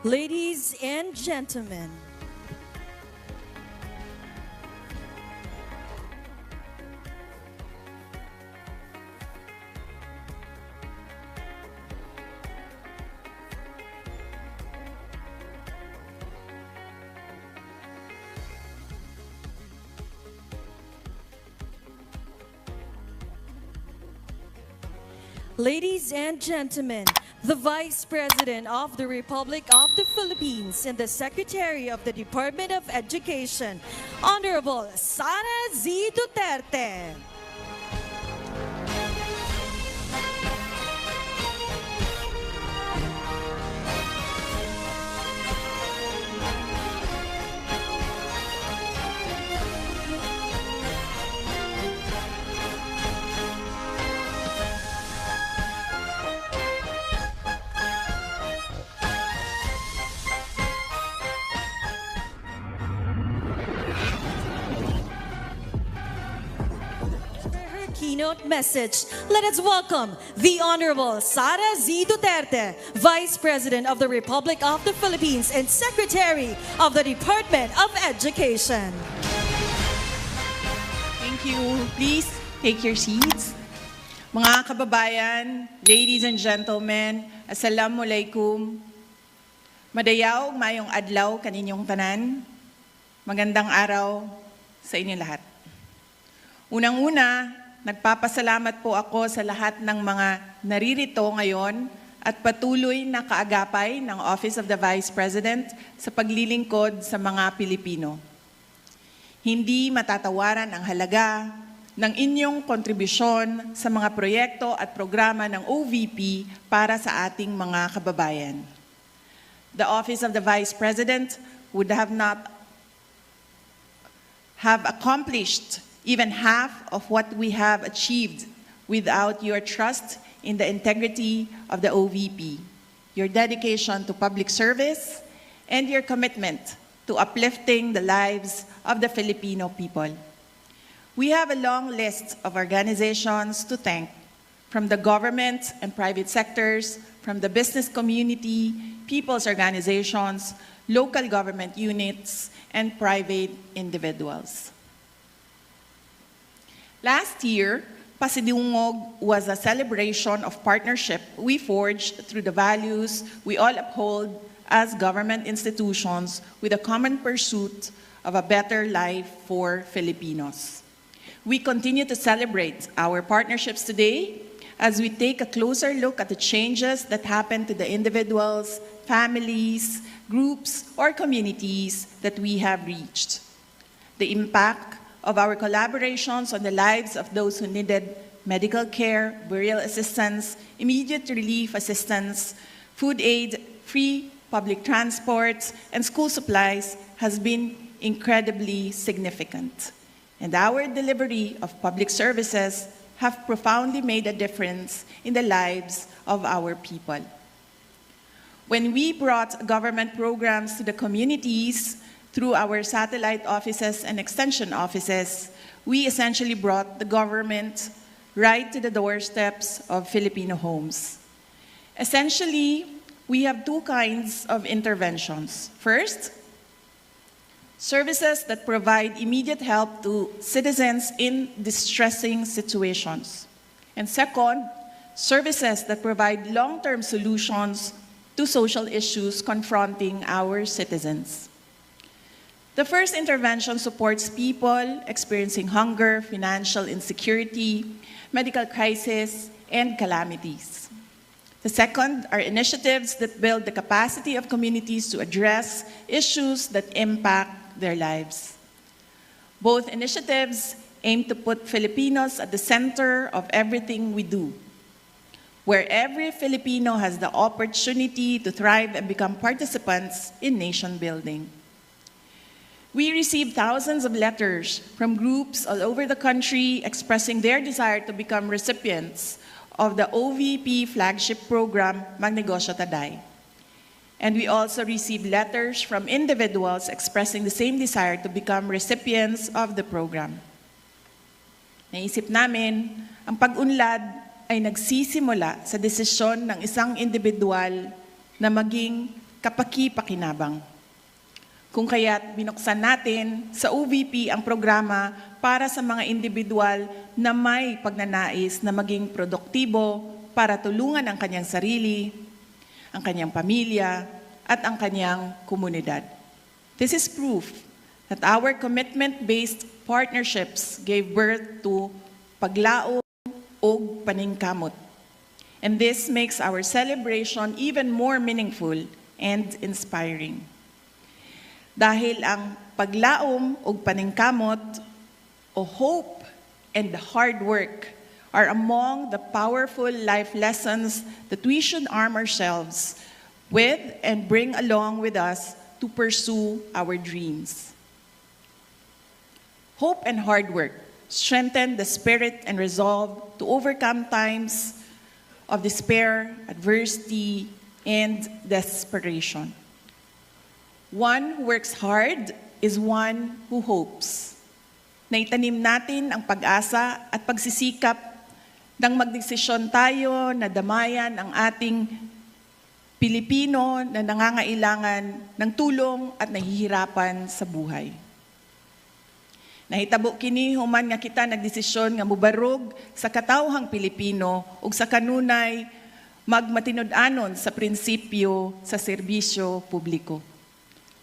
Ladies and gentlemen, Ladies and gentlemen, the Vice President of the Republic of the Philippines and the Secretary of the Department of Education, Honorable Sara Z. Duterte. Keynote message. Let us welcome the Honorable Sara Z. Duterte, Vice President of the Republic of the Philippines and Secretary of the Department of Education. Thank you. Please take your seats. Mga kababayan, ladies and gentlemen, Assalamualaikum. Madayaw, mayong adlaw kaninyong tanan. Magandang araw sa inyo lahat. Unang-una, nagpapasalamat po ako sa lahat ng mga naririto ngayon at patuloy na kaagapay ng Office of the Vice President sa paglilingkod sa mga Pilipino. Hindi matatawaran ang halaga ng inyong kontribusyon sa mga proyekto at programa ng OVP para sa ating mga kababayan. The Office of the Vice President would not have accomplished even half of what we have achieved without your trust in the integrity of the OVP, your dedication to public service, and your commitment to uplifting the lives of the Filipino people. We have a long list of organizations to thank, from the government and private sectors, from the business community, people's organizations, local government units, and private individuals. Last year, Pasidungog was a celebration of partnership we forged through the values we all uphold as government institutions with a common pursuit of a better life for Filipinos. We continue to celebrate our partnerships today as we take a closer look at the changes that happen to the individuals, families, groups, or communities that we have reached. The impact of our collaborations on the lives of those who needed medical care, burial assistance, immediate relief assistance, food aid, free public transport, and school supplies has been incredibly significant. And our delivery of public services have profoundly made a difference in the lives of our people. When we brought government programs to the communities, through our satellite offices and extension offices, we essentially brought the government right to the doorsteps of Filipino homes. Essentially, we have two kinds of interventions. First, services that provide immediate help to citizens in distressing situations. And second, services that provide long-term solutions to social issues confronting our citizens. The first intervention supports people experiencing hunger, financial insecurity, medical crisis, and calamities. The second are initiatives that build the capacity of communities to address issues that impact their lives. Both initiatives aim to put Filipinos at the center of everything we do, where every Filipino has the opportunity to thrive and become participants in nation building. We received thousands of letters from groups all over the country expressing their desire to become recipients of the OVP flagship program, Magnegosyo Taday. And we also received letters from individuals expressing the same desire to become recipients of the program. Naisip namin, ang pag-unlad ay nagsisimula sa desisyon ng isang individual na maging kapaki-pakinabang. Kung kaya't binuksan natin sa OVP ang programa para sa mga individual na may pagnanais na maging produktibo para tulungan ang kanyang sarili, ang kanyang pamilya, at ang kanyang komunidad. This is proof that our commitment-based partnerships gave birth to paglaom o paningkamot. And this makes our celebration even more meaningful and inspiring. Dahil ang paglaom o paningkamot o hope and hard work are among the powerful life lessons that we should arm ourselves with and bring along with us to pursue our dreams. Hope and hard work strengthen the spirit and resolve to overcome times of despair, adversity, and desperation. One who works hard is one who hopes. Naitanim natin ang pag-asa at pagsisikap nang magdesisyon tayo na damayan ang ating Pilipino na nangangailangan ng tulong at nahihirapan sa buhay. Nahitabo kini human nga kita nagdesisyon nga mubarog sa katawhang Pilipino ug sa kanunay magmatinud-anon sa prinsipyo sa serbisyo publiko.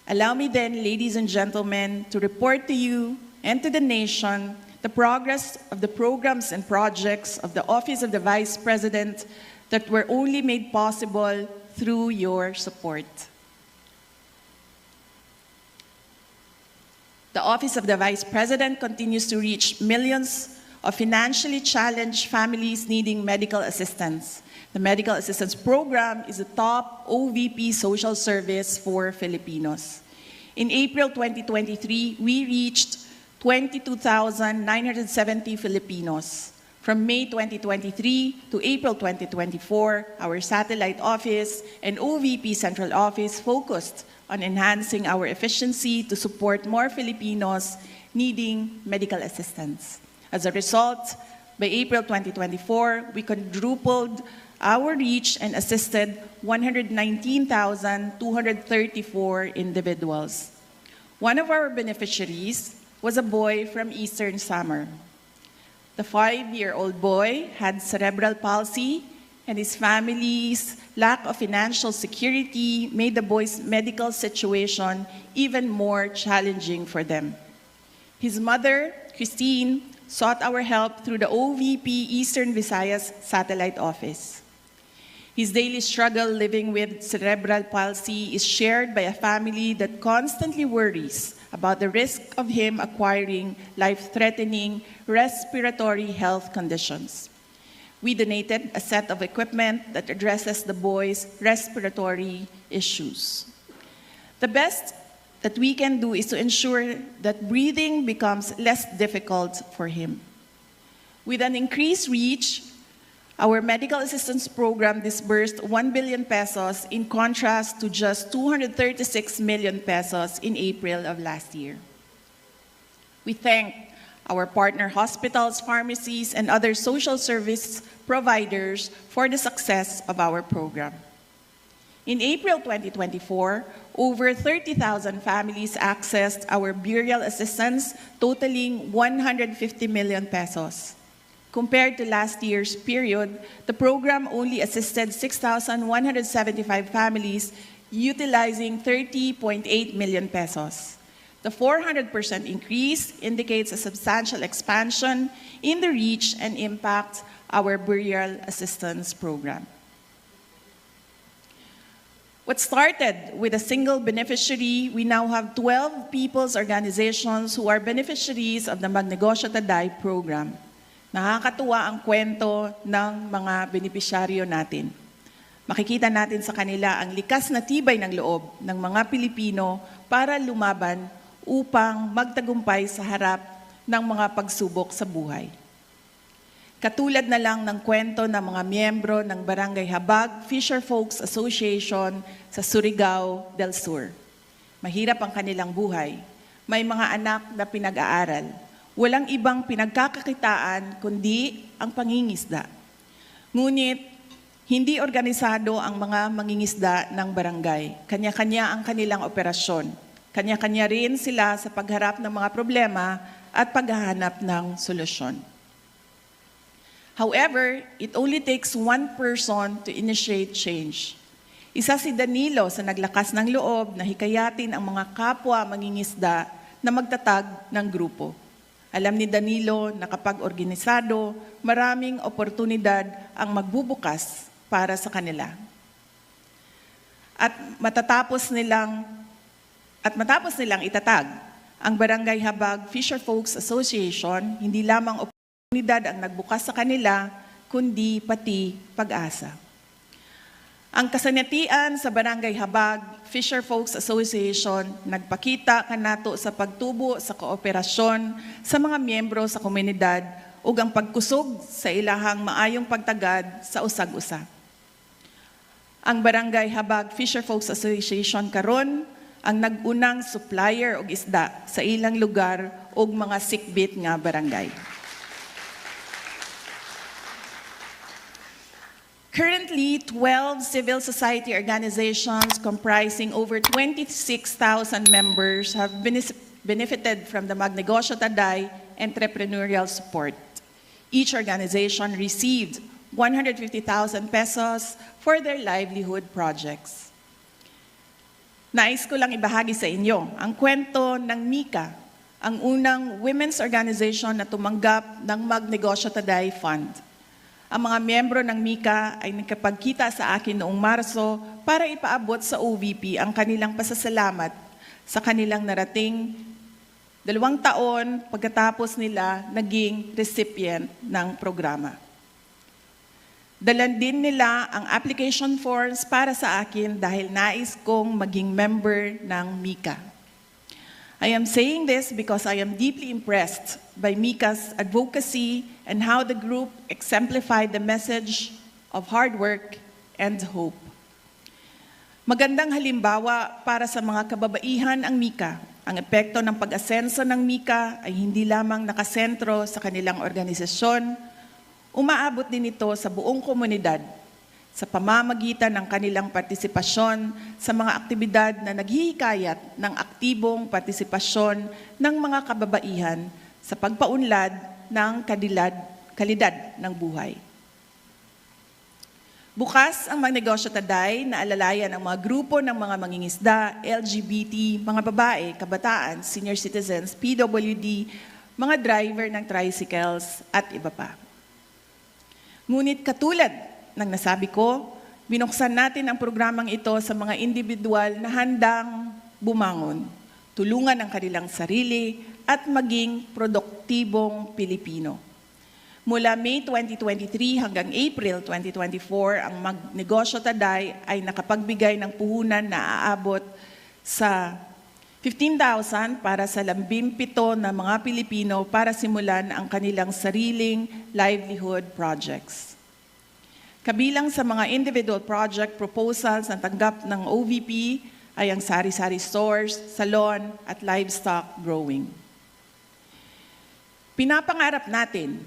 Allow me then, ladies and gentlemen, to report to you and to the nation the progress of the programs and projects of the Office of the Vice President that were only made possible through your support. The Office of the Vice President continues to reach millions of financially challenged families needing medical assistance. The Medical Assistance Program is the top OVP social service for Filipinos. In April 2023, we reached 22,970 Filipinos. From May 2023 to April 2024, our satellite office and OVP Central Office focused on enhancing our efficiency to support more Filipinos needing medical assistance. As a result, by April 2024, we quadrupled our reach and assisted 119,234 individuals. One of our beneficiaries was a boy from Eastern Samar. The 5-year-old boy had cerebral palsy, and his family's lack of financial security made the boy's medical situation even more challenging for them. His mother, Christine, sought our help through the OVP Eastern Visayas Satellite Office. His daily struggle living with cerebral palsy is shared by a family that constantly worries about the risk of him acquiring life-threatening respiratory health conditions. We donated a set of equipment that addresses the boy's respiratory issues. The best that we can do is to ensure that breathing becomes less difficult for him. With an increased reach, our medical assistance program disbursed 1 billion pesos in contrast to just 236 million pesos in April of last year. We thank our partner hospitals, pharmacies, and other social service providers for the success of our program. In April 2024, over 30,000 families accessed our burial assistance totaling 150 million pesos. Compared to last year's period, the program only assisted 6,175 families utilizing 30.8 million pesos. The 400% increase indicates a substantial expansion in the reach and impact our burial assistance program. What started with a single beneficiary, we now have 12 people's organizations who are beneficiaries of the Magnegosyo Taday program. Nakakatuwa ang kwento ng mga benepisyaryo natin. Makikita natin sa kanila ang likas na tibay ng loob ng mga Pilipino para lumaban upang magtagumpay sa harap ng mga pagsubok sa buhay. Katulad na lang ng kwento ng mga miyembro ng Barangay Habag Fisherfolks Association sa Surigao del Sur. Mahirap ang kanilang buhay. May mga anak na pinag-aaral. Walang ibang pinagkakakitaan kundi ang pangingisda. Ngunit Hindi organisado ang mga mangingisda ng barangay. Kanya-kanya ang kanilang operasyon. Kanya-kanya rin sila sa pagharap ng mga problema at paghahanap ng solusyon. However, it only takes one person to initiate change. Isa si Danilo sa naglakas ng loob na hikayatin ang mga kapwa mangingisda na magtatag ng grupo. Alam ni Danilo na kapag organisado, maraming oportunidad ang magbubukas para sa kanila. At matapos nilang itatag ang Barangay Habag Fisherfolks Association, hindi lamang oportunidad ang nagbukas sa kanila, kundi pati pag-asa. Ang kasanatian sa Barangay Habag Fisherfolks Association nagpakita kanato sa pagtubo sa kooperasyon sa mga miyembro sa komunidad ug ang pagkusog sa ilahang maayong pagtagad sa usag-usa. Ang Barangay Habag Fisherfolks Association karon ang nag-unang supplier og isda sa ilang lugar ug mga sikbit nga barangay. Currently, 12 civil society organizations comprising over 26,000 members have benefited from the Magnegosyo Taday entrepreneurial support. Each organization received 150,000 pesos for their livelihood projects. Nais ko lang ibahagi sa inyo ang kwento ng Mika, ang unang women's organization na tumanggap ng Magnegosyo Taday Fund. Ang mga miyembro ng Mika ay nagkapagkita sa akin noong Marso para ipaabot sa OVP ang kanilang pasasalamat sa kanilang narating 2 taon pagkatapos nila naging recipient ng programa. Dalan din nila ang application forms para sa akin dahil nais kong maging member ng Mika. I am saying this because I am deeply impressed by Mika's advocacy and how the group exemplified the message of hard work and hope. Magandang halimbawa para sa mga kababaihan ang Mika. Ang epekto ng pag-asenso ng Mika ay hindi lamang nakasentro sa kanilang organisasyon, umaabot din ito sa buong komunidad sa pamamagitan ng kanilang partisipasyon sa mga aktibidad na naghihikayat ng aktibong partisipasyon ng mga kababaihan sa pagpaunlad ng kalidad ng buhay. Bukas ang Magnegosyo Taday na alalayan ang mga grupo ng mga mangingisda, LGBT, mga babae, kabataan, senior citizens, PWD, mga driver ng tricycles at iba pa. Ngunit katulad ng nasabi ko, binuksan natin ang programang ito sa mga individual na handang bumangon, tulungan ang kanilang sarili at maging produktibong Pilipino. Mula May 2023 hanggang April 2024, ang Magnegosyo Taday ay nakapagbigay ng puhunan na aabot sa 15,000 para sa 17 na mga Pilipino para simulan ang kanilang sariling livelihood projects. Kabilang sa mga individual project proposals na tanggap ng OVP ay ang sari-sari stores, salon at livestock growing. Pinapangarap natin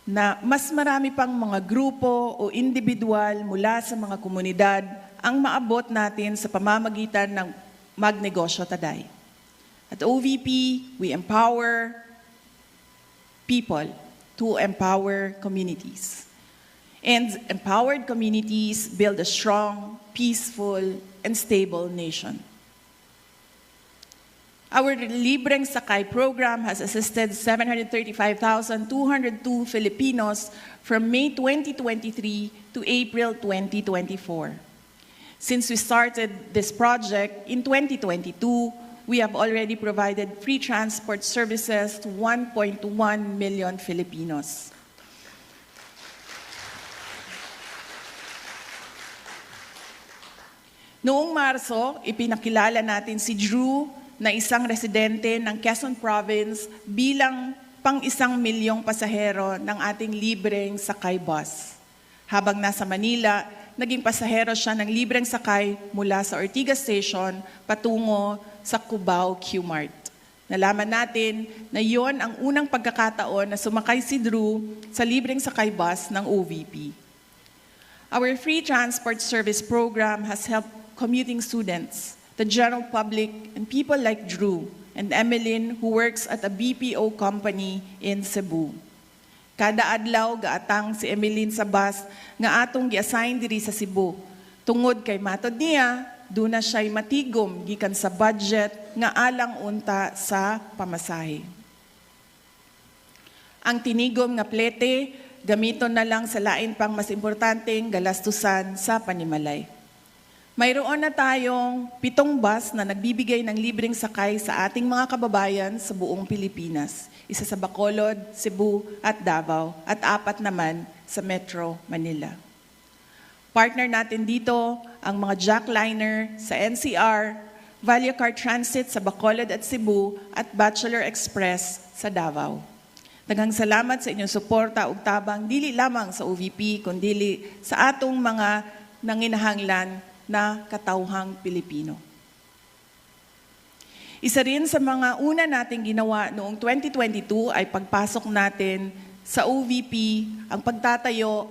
na mas marami pang mga grupo o individual mula sa mga komunidad ang maabot natin sa pamamagitan ng Magnegosyo Taday. At OVP, we empower people to empower communities. And empowered communities build a strong, peaceful, and stable nation. Our Libreng Sakay program has assisted 735,202 Filipinos from May 2023 to April 2024. Since we started this project in 2022, we have already provided free transport services to 1.1 million Filipinos. Noong Marso, ipinakilala natin si Drew na isang residente ng Quezon Province bilang pang-1 milyong pasahero ng ating libreng sakay bus. Habang nasa Manila, naging pasahero siya ng libreng sakay mula sa Ortigas Station patungo sa Cubao Q-Mart. Nalaman natin na yon ang unang pagkakataon na sumakay si Drew sa libreng sakay bus ng OVP. Our free transport service program has helped commuting students, the general public, and people like Drew and Emeline who works at a BPO company in Cebu. Kada adlaw gaatang si Emeline sa bus nga atong gi-assign diri sa Cebu. Tungod kay matod niya, duna siya'y matigom gikan sa budget nga alang unta sa pamasahe. Ang tinigom nga plete, gamiton na lang sa lain pang mas importanteng galastusan sa panimalay. Mayroon na tayong 7 bus na nagbibigay ng libreng sakay sa ating mga kababayan sa buong Pilipinas. Isa sa Bacolod, Cebu at Davao at 4 naman sa Metro Manila. Partner natin dito ang mga jackliner sa NCR, Vallecar Transit sa Bacolod at Cebu at Bachelor Express sa Davao. Daghang salamat sa inyong suporta ug tabang dili lamang sa OVP kundi sa atong mga nanginahanglan na katawhang Pilipino. Isa rin sa mga una nating ginawa noong 2022 ay pagpasok natin sa OVP ang pagtatayo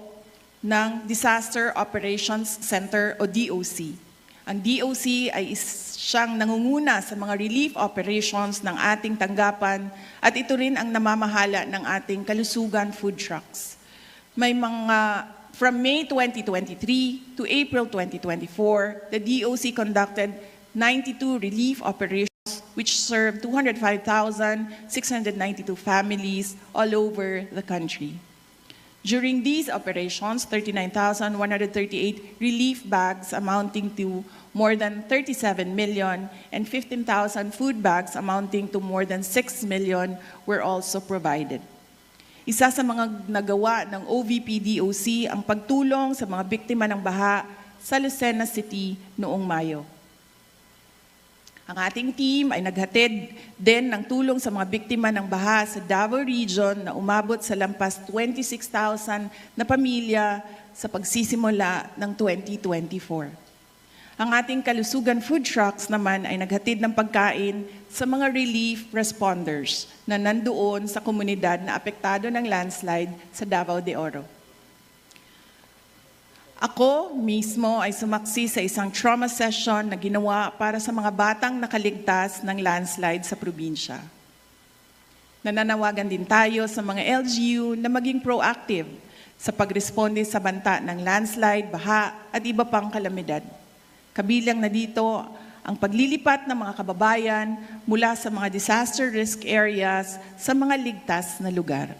ng Disaster Operations Center o DOC. Ang DOC ay siyang nangunguna sa mga relief operations ng ating tanggapan at ito rin ang namamahala ng ating kalusugan food trucks. May mga From May 2023 to April 2024, the DOC conducted 92 relief operations which served 205,692 families all over the country. During these operations, 39,138 relief bags amounting to more than 37 million and 15,000 food bags amounting to more than 6 million were also provided. Isa sa mga nagawa ng OVP-DOC ang pagtulong sa mga biktima ng baha sa Lucena City noong Mayo. Ang ating team ay naghatid din ng tulong sa mga biktima ng baha sa Davao Region na umabot sa lampas 26,000 na pamilya sa pagsisimula ng 2024. Ang ating kalusugan food trucks naman ay naghatid ng pagkain sa mga relief responders na nandoon sa komunidad na apektado ng landslide sa Davao de Oro. Ako mismo ay sumaksi sa isang trauma session na ginawa para sa mga batang nakaligtas ng landslide sa probinsya. Nananawagan din tayo sa mga LGU na maging proactive sa pagresponde sa banta ng landslide, baha at iba pang kalamidad. Kabilang na dito ang paglilipat ng mga kababayan mula sa mga disaster risk areas sa mga ligtas na lugar.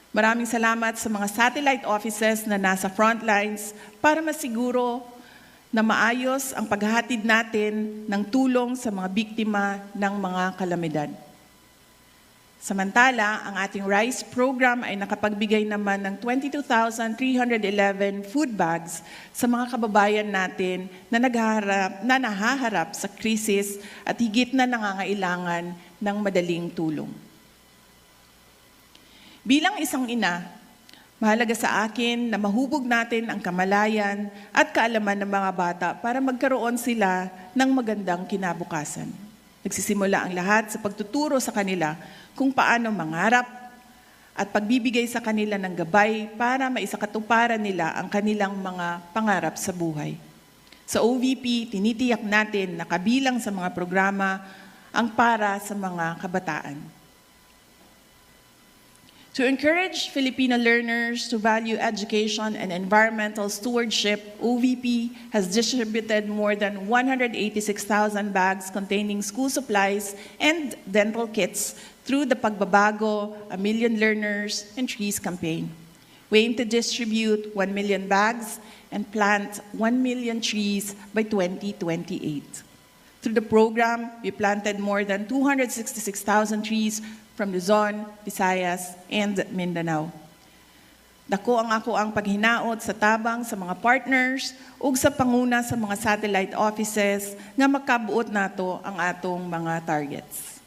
Maraming salamat sa mga satellite offices na nasa front lines para masiguro na maayos ang paghahatid natin ng tulong sa mga biktima ng mga kalamidad. Samantala, ang ating RISE program ay nakapagbigay naman ng 22,311 food bags sa mga kababayan natin na nahaharap sa krisis at higit na nangangailangan ng madaling tulong. Bilang isang ina, mahalaga sa akin na mahubog natin ang kamalayan at kaalaman ng mga bata para magkaroon sila ng magandang kinabukasan. Nagsisimula ang lahat sa pagtuturo sa kanila kung paano mangarap at pagbibigay sa kanila ng gabay para maisakatuparan nila ang kanilang mga pangarap sa buhay. Sa OVP, tinitiyak natin na kabilang sa mga programa ang para sa mga kabataan. To encourage Filipino learners to value education and environmental stewardship, OVP has distributed more than 186,000 bags containing school supplies and dental kits through the Pagbabago, A Million Learners and Trees campaign. We aim to distribute 1 million bags and plant 1 million trees by 2028. Through the program, we planted more than 266,000 trees from Luzon, Visayas, and Mindanao. Dako ang paghinaot sa tabang sa mga partners ug sa panguna sa mga satellite offices nga makabuot nato ang atong mga targets.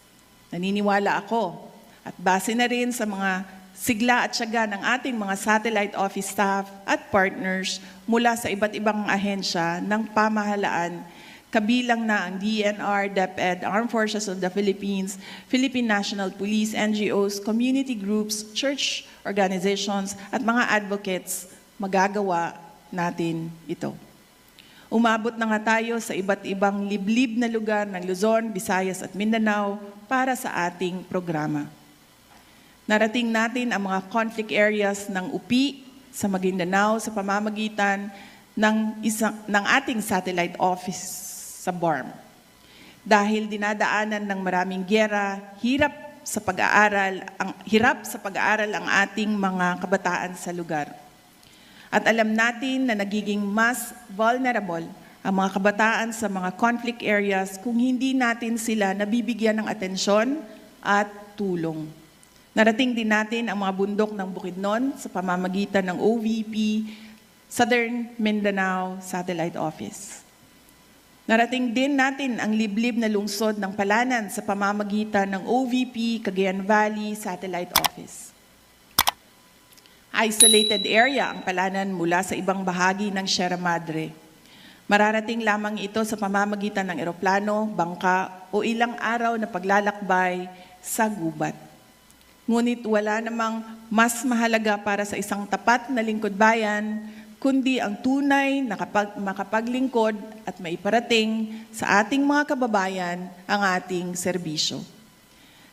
Naniniwala ako at base na rin sa mga sigla at tiyaga ng ating mga satellite office staff at partners mula sa iba't ibang ahensya ng pamahalaan, kabilang na ang DNR, DepEd, Armed Forces of the Philippines, Philippine National Police, NGOs, community groups, church organizations, at mga advocates magagawa natin ito. Umabot na nga tayo sa iba't ibang liblib na lugar ng Luzon, Visayas at Mindanao para sa ating programa. Narating natin ang mga conflict areas ng UPI sa Maguindanao sa pamamagitan ng ating satellite office sa BARM. Dahil dinadaanan ng maraming giyera, hirap sa pag-aaral ang ating mga kabataan sa lugar. At alam natin na nagiging mas vulnerable ang mga kabataan sa mga conflict areas kung hindi natin sila nabibigyan ng atensyon at tulong. Narating din natin ang mga bundok ng Bukidnon sa pamamagitan ng OVP Southern Mindanao Satellite Office. Narating din natin ang liblib na lungsod ng Palanan sa pamamagitan ng OVP Cagayan Valley Satellite Office. Isolated area ang Palanan mula sa ibang bahagi ng Sierra Madre. Mararating lamang ito sa pamamagitan ng eroplano, bangka o ilang araw na paglalakbay sa gubat. Ngunit wala namang mas mahalaga para sa isang tapat na lingkod bayan, kundi ang tunay na makapaglingkod at maiparating sa ating mga kababayan ang ating serbisyo.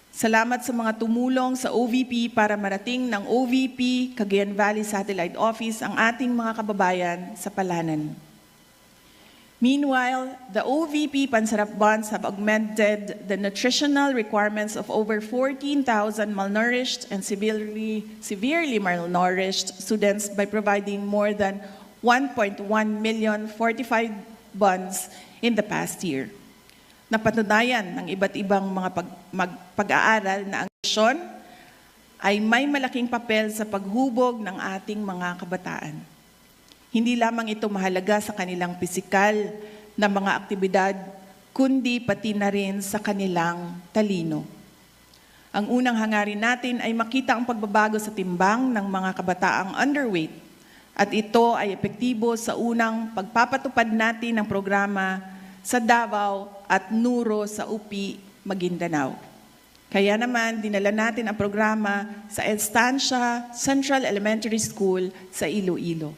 Salamat sa mga tumulong sa OVP para marating ng OVP Cagayan Valley Satellite Office ang ating mga kababayan sa Palanan. Meanwhile, the OVP Pansarap Bonds have augmented the nutritional requirements of over 14,000 malnourished and severely malnourished students by providing more than 1.1 million fortified bonds in the past year. Napatunayan ng iba't ibang mga pag-aaral na ang misyon ay may malaking papel sa paghubog ng ating mga kabataan. Hindi lamang ito mahalaga sa kanilang pisikal na mga aktibidad, kundi pati na rin sa kanilang talino. Ang unang hangarin natin ay makita ang pagbabago sa timbang ng mga kabataang underweight at ito ay epektibo sa unang pagpapatupad natin ng programa sa Davao at Nuro sa UPI, Maguindanao. Kaya naman, dinala natin ang programa sa Estancia Central Elementary School sa Iloilo.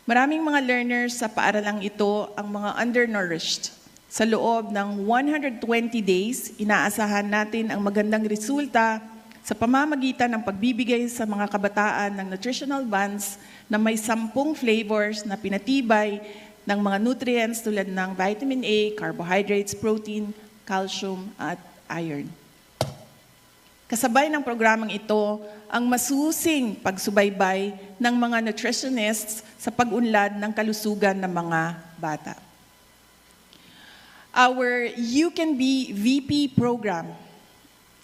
Maraming mga learners sa paaralang ito ang mga undernourished. Sa loob ng 120 days, inaasahan natin ang magandang resulta sa pamamagitan ng pagbibigay sa mga kabataan ng nutritional bonds na may 10 flavors na pinatibay ng mga nutrients tulad ng vitamin A, carbohydrates, protein, calcium, at iron. Kasabay ng programang ito ang masusing pagsubaybay ng mga nutritionists sa pag-unlad ng kalusugan ng mga bata. Our You Can Be VP program,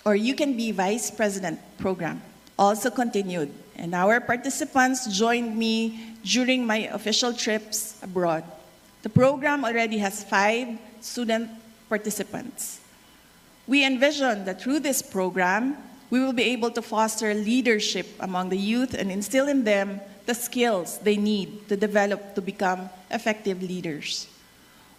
or You Can Be Vice President program, also continued, and our participants joined me during my official trips abroad. The program already has 5 student participants. We envision that through this program, we will be able to foster leadership among the youth and instill in them the skills they need to develop to become effective leaders.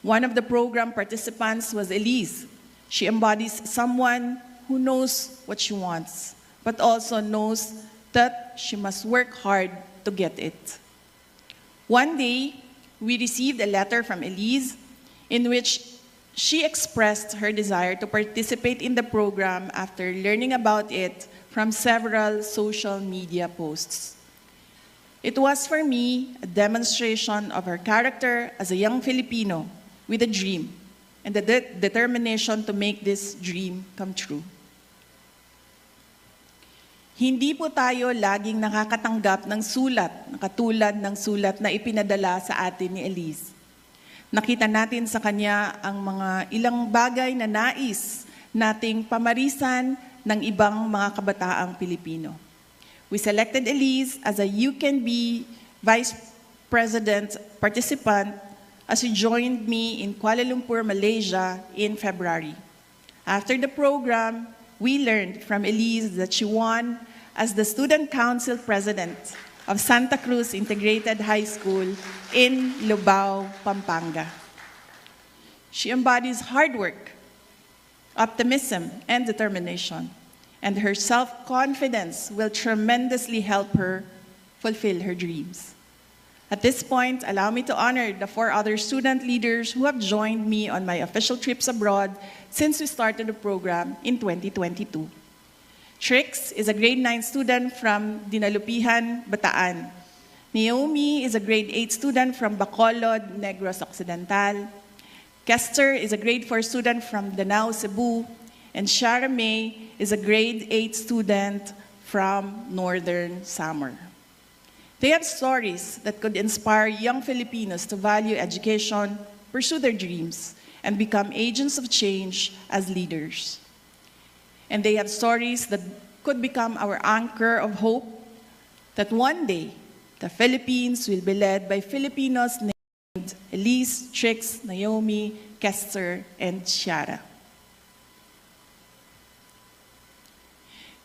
One of the program participants was Elise. She embodies someone who knows what she wants, but also knows that she must work hard to get it. One day, we received a letter from Elise in which she expressed her desire to participate in the program after learning about it from several social media posts. It was for me a demonstration of her character as a young Filipino with a dream and the determination to make this dream come true. Hindi po tayo laging nakakatanggap ng sulat na katulad ng sulat na ipinadala sa atin ni Elise. Nakita natin sa kanya ang mga ilang bagay na nais nating pamarisan ng ibang mga kabataang Pilipino. We selected Elise as a You Can Be Vice President participant as she joined me in Kuala Lumpur, Malaysia in February. After the program, we learned from Elise that she won as the Student Council President of Santa Cruz Integrated High School in Lubao, Pampanga. She embodies hard work, optimism, and determination, and her self-confidence will tremendously help her fulfill her dreams. At this point, allow me to honor the 4 other student leaders who have joined me on my official trips abroad since we started the program in 2022. Trix is a grade 9 student from Dinalupihan, Bataan. Naomi is a grade 8 student from Bacolod, Negros Occidental. Kester is a grade 4 student from Danao, Cebu. And Shara May is a grade 8 student from Northern Samar. They have stories that could inspire young Filipinos to value education, pursue their dreams, and become agents of change as leaders. And they have stories that could become our anchor of hope that one day the Philippines will be led by Filipinos named Elise, Trix, Naomi, Kester, and Ciara.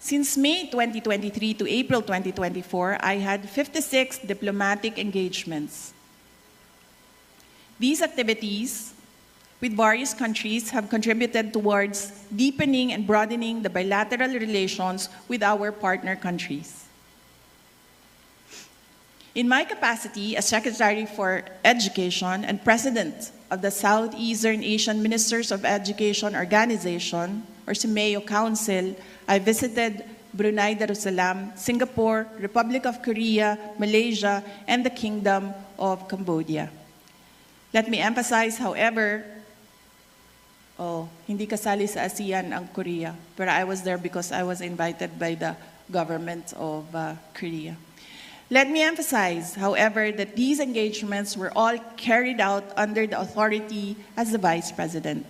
Since May 2023 to April 2024, I had 56 diplomatic engagements. These activities with various countries have contributed towards deepening and broadening the bilateral relations with our partner countries. In my capacity as Secretary for Education and President of the Southeastern Asian Ministers of Education Organization, or SIMEO Council, I visited Brunei Darussalam, Singapore, Republic of Korea, Malaysia, and the Kingdom of Cambodia. Let me emphasize, however, hindi kasali sa ASEAN ang Korea, but I was there because I was invited by the government of Korea. Let me emphasize, however, that these engagements were all carried out under the authority as the Vice President.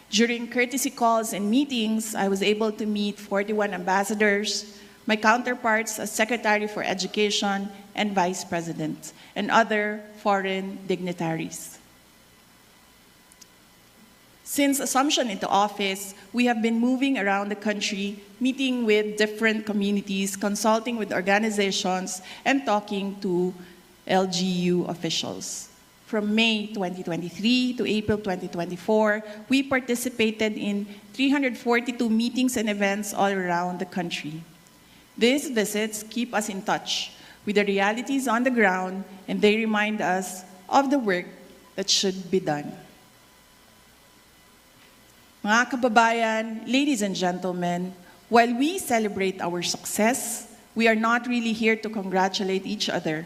During courtesy calls and meetings, I was able to meet 41 ambassadors, my counterparts as Secretary for Education and Vice President, and other foreign dignitaries. Since assumption into office, we have been moving around the country, meeting with different communities, consulting with organizations, and talking to LGU officials. From May 2023 to April 2024, we participated in 342 meetings and events all around the country. These visits keep us in touch with the realities on the ground, and they remind us of the work that should be done. Mga kababayan, ladies and gentlemen, while we celebrate our success, we are not really here to congratulate each other,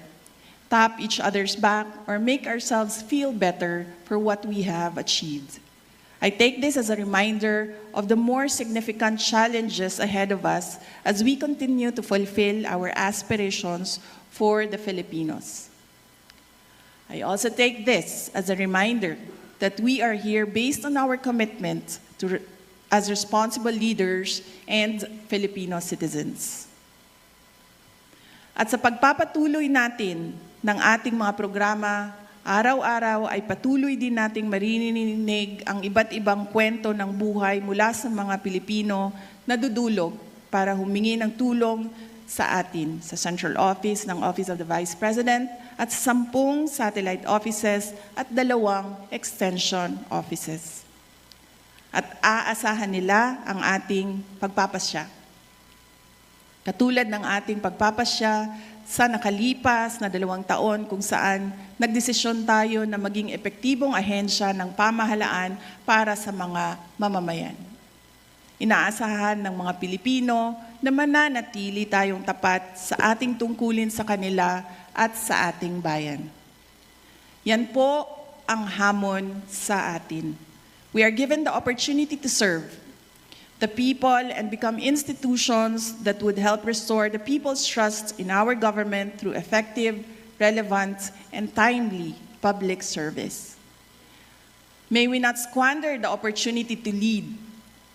tap each other's back, or make ourselves feel better for what we have achieved. I take this as a reminder of the more significant challenges ahead of us as we continue to fulfill our aspirations for the Filipinos. I also take this as a reminder that we are here based on our commitment as responsible leaders and Filipino citizens. At sa pagpapatuloy natin ng ating mga programa, araw-araw ay patuloy din nating maririnig ang iba't ibang kwento ng buhay mula sa mga Pilipino na dudulog para humingi ng tulong sa atin sa Central Office ng Office of the Vice President at 10 satellite offices at 2 extension offices. At aasahan nila ang ating pagpapasya. Katulad ng ating pagpapasya sa nakalipas na 2 taon kung saan nagdesisyon tayo na maging epektibong ahensya ng pamahalaan para sa mga mamamayan. Inaasahan ng mga Pilipino na mananatili tayong tapat sa ating tungkulin sa kanila at sa ating bayan. Yan po ang hamon sa atin. We are given the opportunity to serve the people and become institutions that would help restore the people's trust in our government through effective, relevant, and timely public service. May we not squander the opportunity to lead,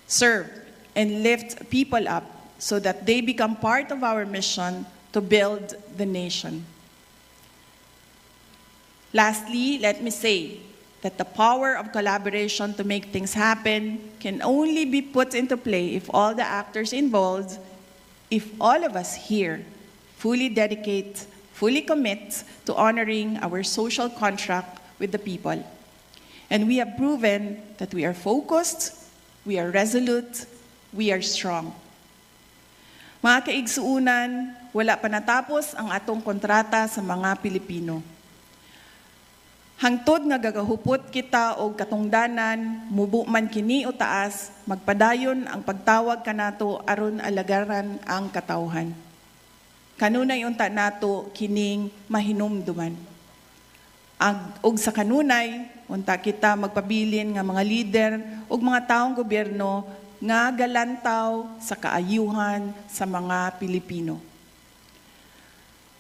serve, and lift people up so that they become part of our mission to build the nation. Lastly, let me say that the power of collaboration to make things happen can only be put into play if all the actors involved, if all of us here fully dedicate, fully commit to honoring our social contract with the people. And we have proven that we are focused, we are resolute, we are strong. Mga kaigsuunan, wala pa natapos ang atong kontrata sa mga Pilipino. Hangtod nga gagahupot kita og katungdanan, mubo man kini o taas, magpadayon ang pagtawag kanato aron alagaran ang katawhan. Kanunay unta nato kining mahinumduman. Og sa kanunay, unta kita magpabilin nga mga lider ug mga taong gobyerno nga galantaw sa kaayuhan sa mga Pilipino.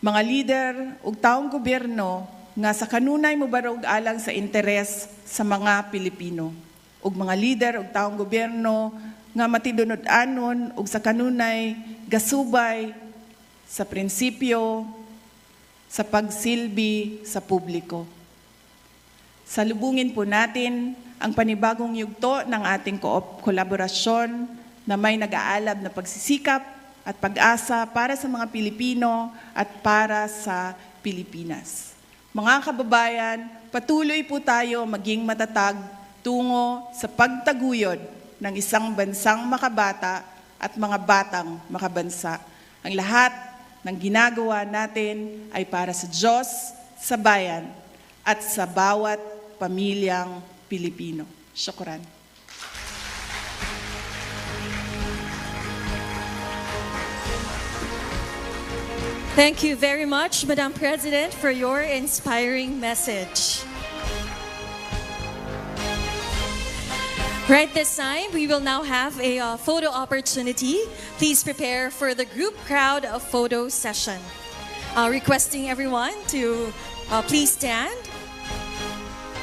Mga lider ug taong gobyerno nga sa kanunay mobarog alang sa interes sa mga Pilipino. Ug mga lider ug taong gobyerno nga matidunod-anon ug sa kanunay gasubay sa prinsipyo sa pagsilbi sa publiko. Salubungin po natin ang panibagong yugto ng ating kolaborasyon na may nag-aalab na pagsisikap at pag-asa para sa mga Pilipino at para sa Pilipinas. Mga kababayan, patuloy po tayo maging matatag tungo sa pagtaguyod ng isang bansang makabata at mga batang makabansa. Ang lahat ng ginagawa natin ay para sa Diyos, sa bayan, at sa bawat pamilyang Pilipino. Syukran. Thank you very much, Madam President, for your inspiring message. Right this time, we will now have a photo opportunity. Please prepare for the group crowd photo session. Requesting everyone to please stand,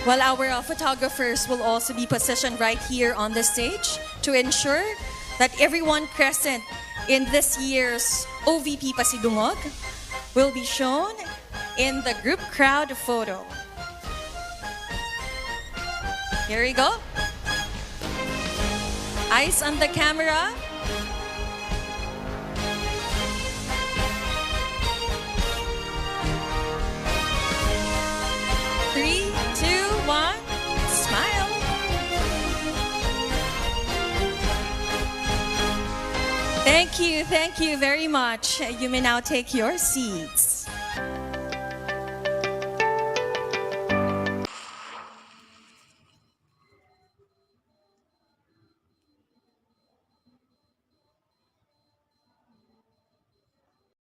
while our photographers will also be positioned right here on the stage to ensure that everyone present in this year's OVP Pasidungog will be shown in the group crowd photo. Here we go. Eyes on the camera. Three, two, one, smile. Thank you very much. You may now take your seats.